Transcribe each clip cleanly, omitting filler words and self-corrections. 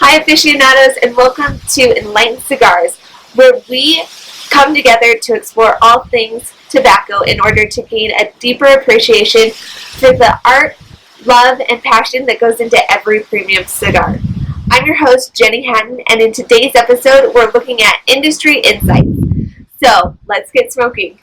Hi aficionados, and welcome to Enlightened Cigars, where we come together to explore all things tobacco in order to gain a deeper appreciation for the art, love, and passion that goes into every premium cigar. I'm your host, Jenny Hatton, and in today's episode, we're looking at industry insights. So, let's get smoking.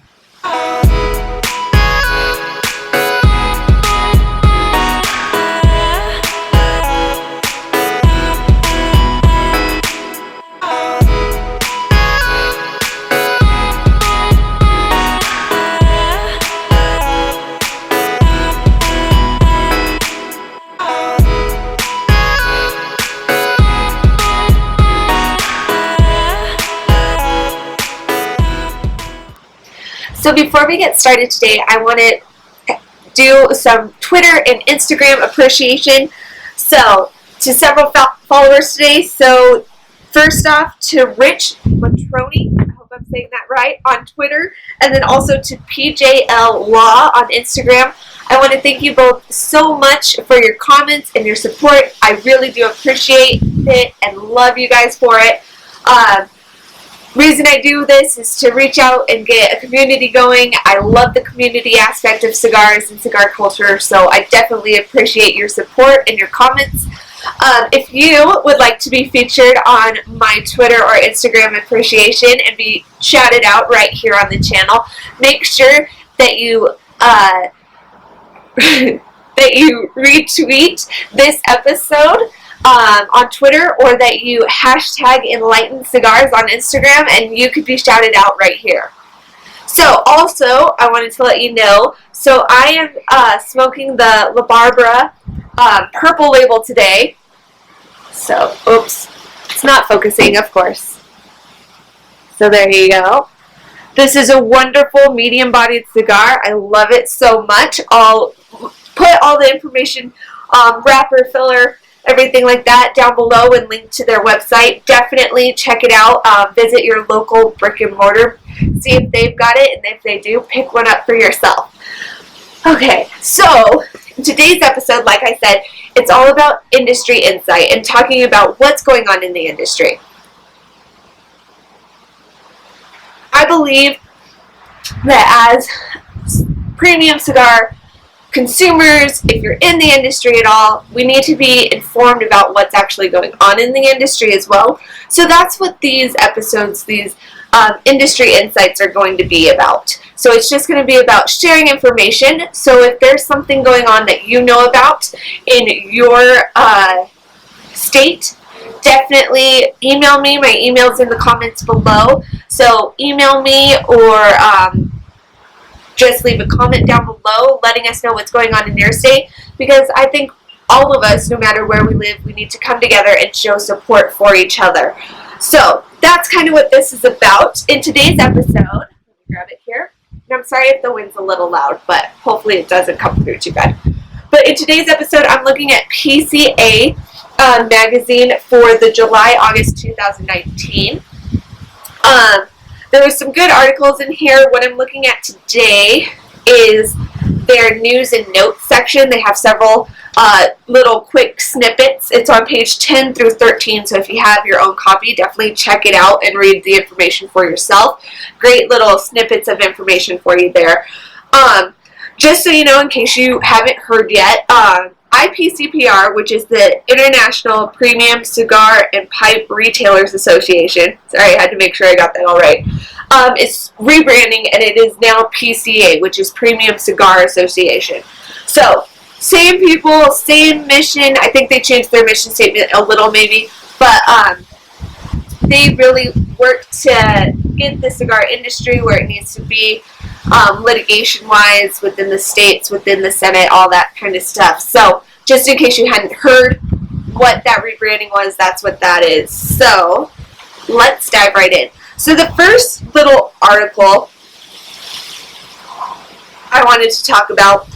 So before we get started today, I want to do some Twitter and Instagram appreciation. So to several followers today. So first off to Rich Matroni, I hope I'm saying that right, on Twitter, and then also to PJL Law on Instagram. I want to thank you both so much for your comments and your support. I really do appreciate it and love you guys for it. Reason I do this is to reach out and get a community going. I love the community aspect of cigars and cigar culture, so I definitely appreciate your support and your comments. If you would like to be featured on my Twitter or Instagram appreciation and be shouted out right here on the channel, make sure that you that you retweet this episode on Twitter, or that you hashtag Enlightened Cigars on Instagram, and you could be shouted out right here. So also, I wanted to let you know, so I am smoking the La Barbara purple label today. So, oops, it's not focusing, of course. So there you go. This is a wonderful medium-bodied cigar. I love it so much. I'll put all the information, wrapper, filler, everything like that down below and link to their website. Definitely check it out. Visit your local brick and mortar. See if they've got it, and if they do, pick one up for yourself. Okay, so today's episode, like I said, it's all about industry insight and talking about what's going on in the industry. I believe that as premium cigar consumers, if you're in the industry at all, we need to be informed about what's actually going on in the industry as well. So that's what these episodes, these industry insights are going to be about. So it's just going to be about sharing information. So if there's something going on that you know about in your state, definitely email me. My email's in the comments below. So email me, or just leave a comment down below letting us know what's going on in your state, because I think all of us, no matter where we live, we need to come together and show support for each other. So that's kind of what this is about. In today's episode, let me grab it here. And I'm sorry if the wind's a little loud, but hopefully it doesn't come through too bad. But in today's episode, I'm looking at PCA Magazine for the July-August 2019. There was some good articles in here. What I'm looking at today is their news and notes section. They have several little quick snippets. It's on page 10 through 13, so if you have your own copy, definitely check it out and read the information for yourself. Great little snippets of information for you there. Just so you know, in case you haven't heard yet, IPCPR, which is the International Premium Cigar and Pipe Retailers Association, sorry, I had to make sure I got that all right, is rebranding, and it is now PCA, which is Premium Cigar Association. So, same people, same mission. I think they changed their mission statement a little maybe, but they really work to get the cigar industry where it needs to be, litigation-wise, within the states, within the Senate, all that kind of stuff. So, just in case you hadn't heard what that rebranding was, that's what that is. So, let's dive right in. So, the first little article I wanted to talk about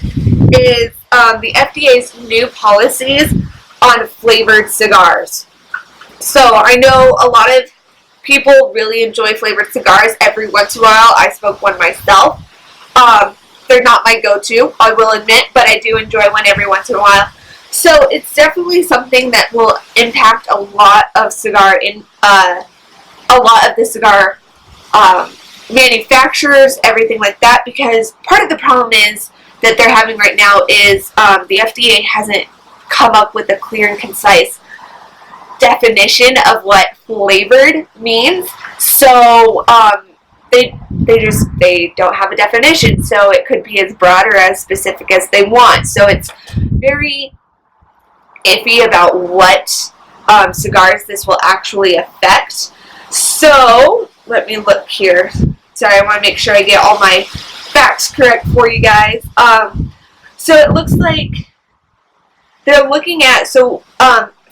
is the FDA's new policies on flavored cigars. So, I know a lot of people really enjoy flavored cigars. Every once in a while, I smoke one myself. They're not my go-to, I will admit, but I do enjoy one every once in a while. So it's definitely something that will impact a lot of a lot of the cigar manufacturers, everything like that, because part of the problem is that they're having right now is the FDA hasn't come up with a clear and concise definition of what flavored means. So they don't have a definition. So it could be as broad or as specific as they want. So it's very iffy about what cigars this will actually affect. So let me look here. Sorry, I want to make sure I get all my facts correct for you guys. So it looks like they're looking at,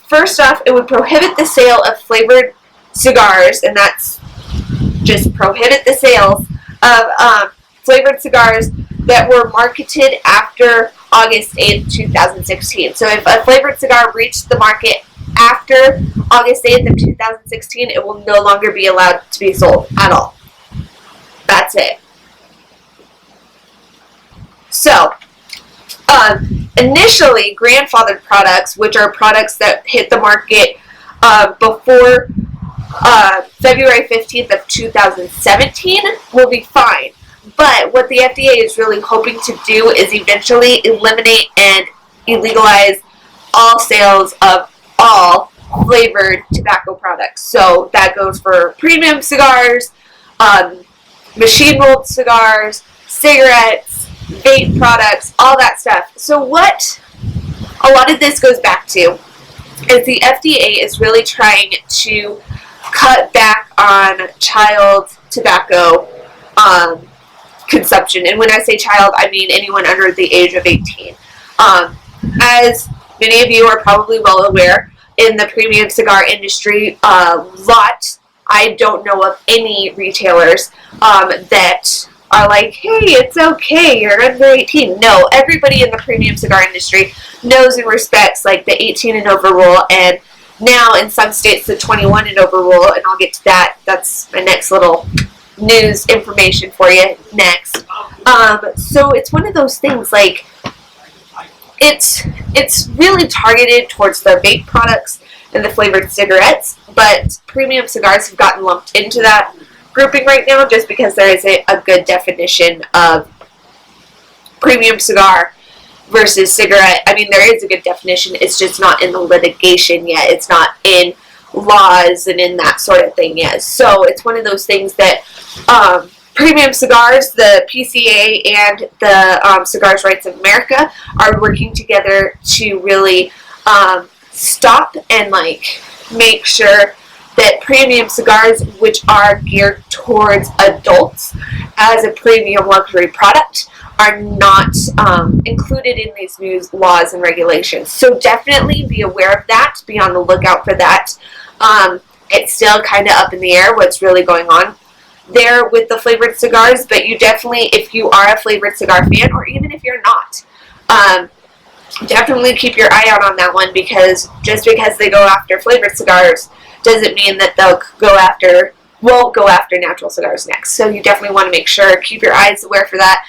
first off, it would prohibit the sale of flavored cigars, and that's just prohibit the sales of flavored cigars that were marketed after August 8th, 2016. So if a flavored cigar reached the market after August 8th of 2016, it will no longer be allowed to be sold at all. That's it. So, initially, grandfathered products, which are products that hit the market before February 15th of 2017, will be fine. But what the FDA is really hoping to do is eventually eliminate and illegalize all sales of all flavored tobacco products. So that goes for premium cigars, machine rolled cigars, cigarettes, vape products, all that stuff. So what a lot of this goes back to is the FDA is really trying to cut back on child tobacco consumption. And when I say child, I mean anyone under the age of 18. As many of you are probably well aware, in the premium cigar industry, I don't know of any retailers that are like, hey, it's okay, you're under 18. No, everybody in the premium cigar industry knows and respects like the 18 and over rule, and now in some states the 21 and over rule, and I'll get to that. That's my next little news information for you next. So it's one of those things, like, it's really targeted towards the vape products and the flavored cigarettes, but premium cigars have gotten lumped into that grouping right now just because there is a good definition of premium cigar versus cigarette. I mean, there is a good definition, it's just not in the litigation yet. It's not in laws and in that sort of thing yet. So it's one of those things that premium cigars, the PCA and the Cigars Rights of America are working together to really stop and make sure that premium cigars, which are geared towards adults as a premium luxury product, are not included in these new laws and regulations. So definitely be aware of that. Be on the lookout for that. It's still kind of up in the air what's really going on there with the flavored cigars, but you definitely, if you are a flavored cigar fan, or even if you're not, definitely keep your eye out on that one, because just because they go after flavored cigars doesn't mean that won't go after natural cigars next. So you definitely want to make sure, keep your eyes aware for that.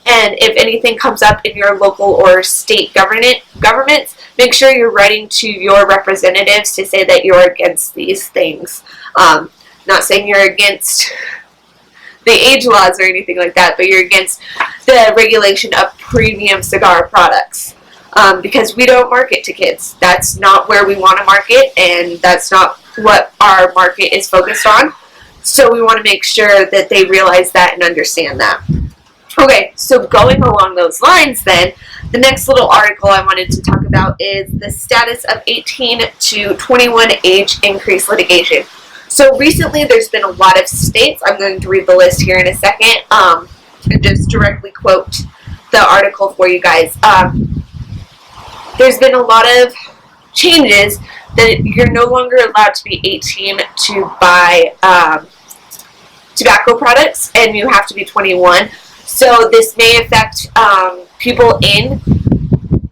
And if anything comes up in your local or state governments, make sure you're writing to your representatives to say that you're against these things. Not saying you're against the age laws or anything like that, but you're against the regulation of premium cigar products. Because we don't market to kids. That's not where we want to market, and that's not what our market is focused on. So we want to make sure that they realize that and understand that. Okay, so going along those lines then, the next little article I wanted to talk about is the status of 18 to 21 age increase litigation. So recently there's been a lot of states, I'm going to read the list here in a second, and just directly quote the article for you guys. There's been a lot of changes that you're no longer allowed to be 18 to buy tobacco products, and you have to be 21. So this may affect people in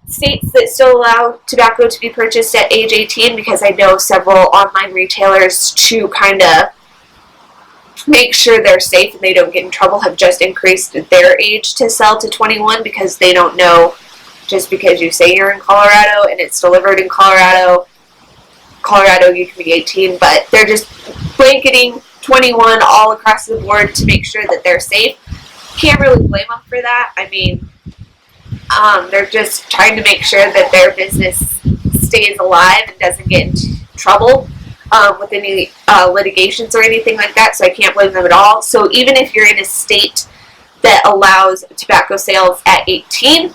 states that still allow tobacco to be purchased at age 18, because I know several online retailers, to kind of make sure they're safe and they don't get in trouble, have just increased their age to sell to 21 because they don't know just because you say you're in Colorado and it's delivered in Colorado, you can be 18, but they're just blanketing 21 all across the board to make sure that they're safe. Can't really blame them for that. I mean, they're just trying to make sure that their business stays alive and doesn't get into trouble with any litigations or anything like that, so I can't blame them at all. So even if you're in a state that allows tobacco sales at 18,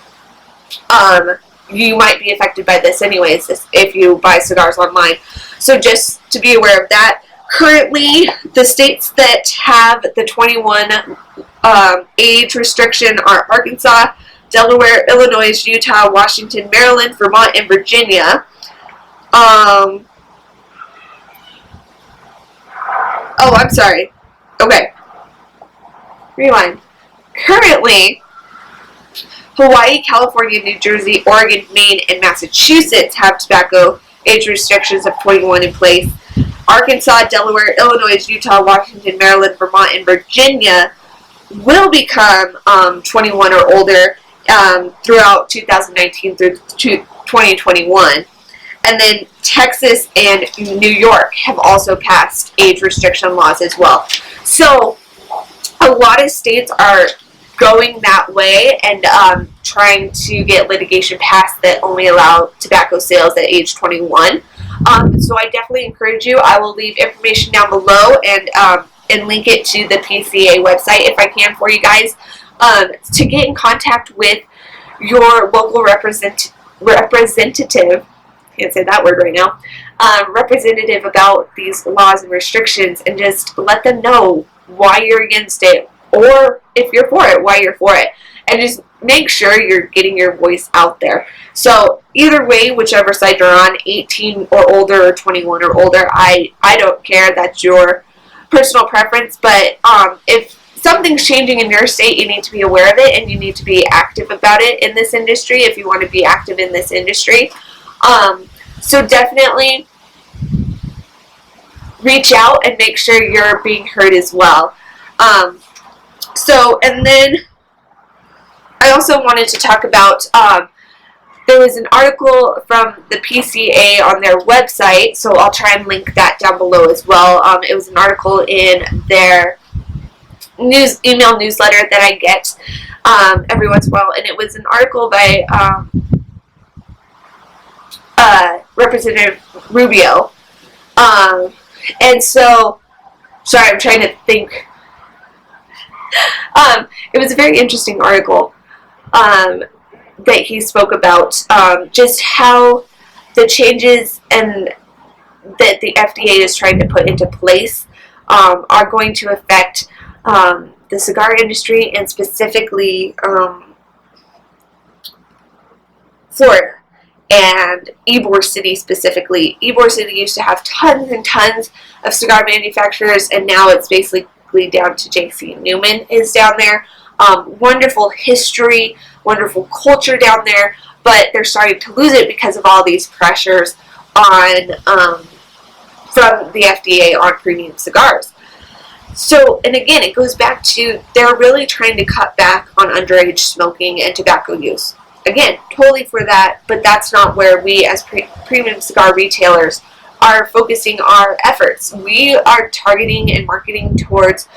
you might be affected by this anyways if you buy cigars online. So just to be aware of that. Currently, the states that have the 21 age restriction are Arkansas, Delaware, Illinois, Utah, Washington, Maryland, Vermont, and Virginia. Oh, I'm sorry. Okay. Rewind. Currently, Hawaii, California, New Jersey, Oregon, Maine, and Massachusetts have tobacco age restrictions of 21 in place. Arkansas, Delaware, Illinois, Utah, Washington, Maryland, Vermont, and Virginia will become 21 or older throughout 2019 through 2021. And then Texas and New York have also passed age restriction laws as well. So a lot of states are going that way and trying to get litigation passed that only allow tobacco sales at age 21. So I definitely encourage you. I will leave information down below and link it to the PCA website if I can for you guys to get in contact with your local representative. Can't say that word right now. Representative about these laws and restrictions, and just let them know why you're against it, or if you're for it, why you're for it, and just make sure you're getting your voice out there. So either way, whichever side you're on, 18 or older or 21 or older, I don't care. That's your personal preference. But if something's changing in your state, you need to be aware of it and you need to be active about it in this industry if you want to be active in this industry. So definitely reach out and make sure you're being heard as well. And then I also wanted to talk about, there was an article from the PCA on their website, so I'll try and link that down below as well. It was an article in their email newsletter that I get every once in a while, and it was an article by Representative Rubio. And so, sorry, I'm trying to think. It was a very interesting article that he spoke about just how the changes and that the FDA is trying to put into place are going to affect the cigar industry, and specifically Florida and Ybor City specifically. Ybor City used to have tons and tons of cigar manufacturers, and now it's basically down to J.C. Newman is down there. Wonderful history, wonderful culture down there, but they're starting to lose it because of all these pressures on from the FDA on premium cigars. So, and again, it goes back to they're really trying to cut back on underage smoking and tobacco use. Again, totally for that, but that's not where we as premium cigar retailers are focusing our efforts. We are targeting and marketing towards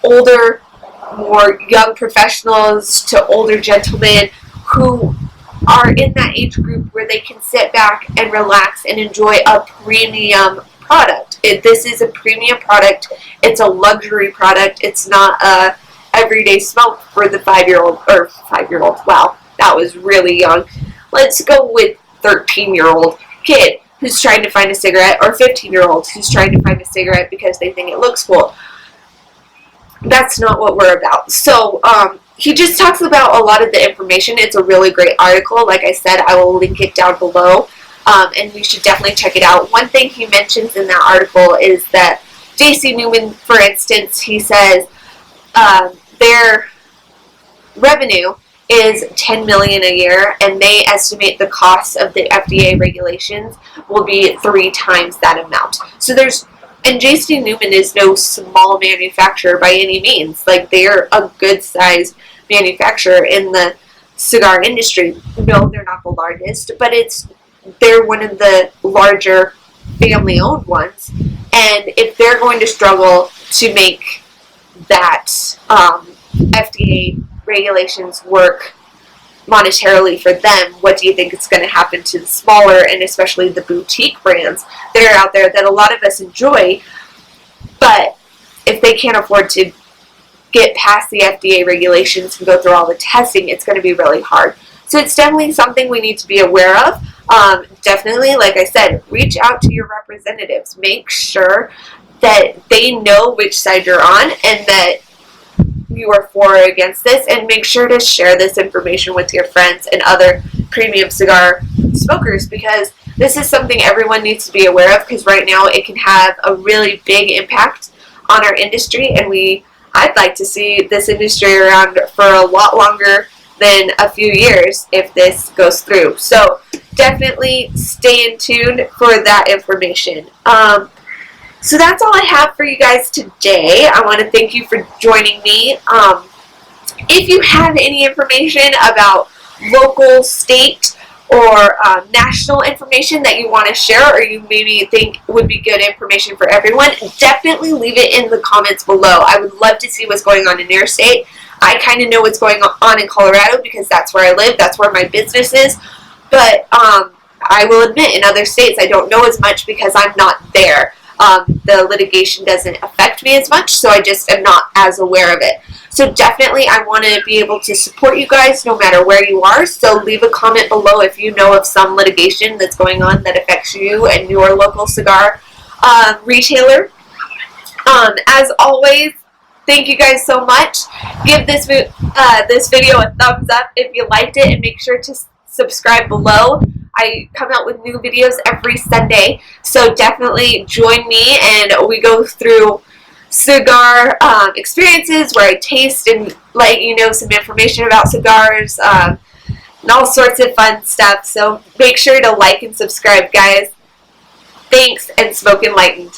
older, more young professionals to older gentlemen who are in that age group where they can sit back and relax and enjoy a premium product. This is a premium product. It's a luxury product. It's not a everyday smoke for the 5-year-old. Wow, that was really young. Let's go with 13-year-old kid who's trying to find a cigarette, or 15-year-old who's trying to find a cigarette because they think it looks cool. That's not what we're about. So he just talks about a lot of the information. It's a really great article. Like I said, I will link it down below, and we should definitely check it out. One thing he mentions in that article is that J.C. Newman, for instance, he says their revenue is $10 million a year, and they estimate the cost of the FDA regulations will be 3 times that amount. So and J.C. Newman is no small manufacturer by any means. Like, they're a good sized manufacturer in the cigar industry. No, they're not the largest, but they're one of the larger family-owned ones. And if they're going to struggle to make that FDA regulations work monetarily for them, what do you think is going to happen to the smaller and especially the boutique brands that are out there that a lot of us enjoy? But if they can't afford to get past the FDA regulations and go through all the testing, it's going to be really hard. So it's definitely something we need to be aware of. Definitely, like I said, reach out to your representatives. Make sure that they know which side you're on and that you are for or against this, and make sure to share this information with your friends and other premium cigar smokers, because this is something everyone needs to be aware of, because right now it can have a really big impact on our industry, and I'd like to see this industry around for a lot longer than a few years if this goes through. So definitely stay in tune for that information. So that's all I have for you guys today. I want to thank you for joining me. If you have any information about local, state, or national information that you want to share, or you maybe think would be good information for everyone, definitely leave it in the comments below. I would love to see what's going on in your state. I kind of know what's going on in Colorado because that's where I live, that's where my business is, but I will admit in other states I don't know as much because I'm not there. The litigation doesn't affect me as much, so I just am not as aware of it. So definitely I want to be able to support you guys no matter where you are, so leave a comment below if you know of some litigation that's going on that affects you and your local cigar retailer. As always, thank you guys so much. Give this video a thumbs up if you liked it, and make sure to subscribe below. I come out with new videos every Sunday, so definitely join me and we go through cigar experiences where I taste and let you know some information about cigars and all sorts of fun stuff. So make sure to like and subscribe, guys. Thanks, and smoke enlightened.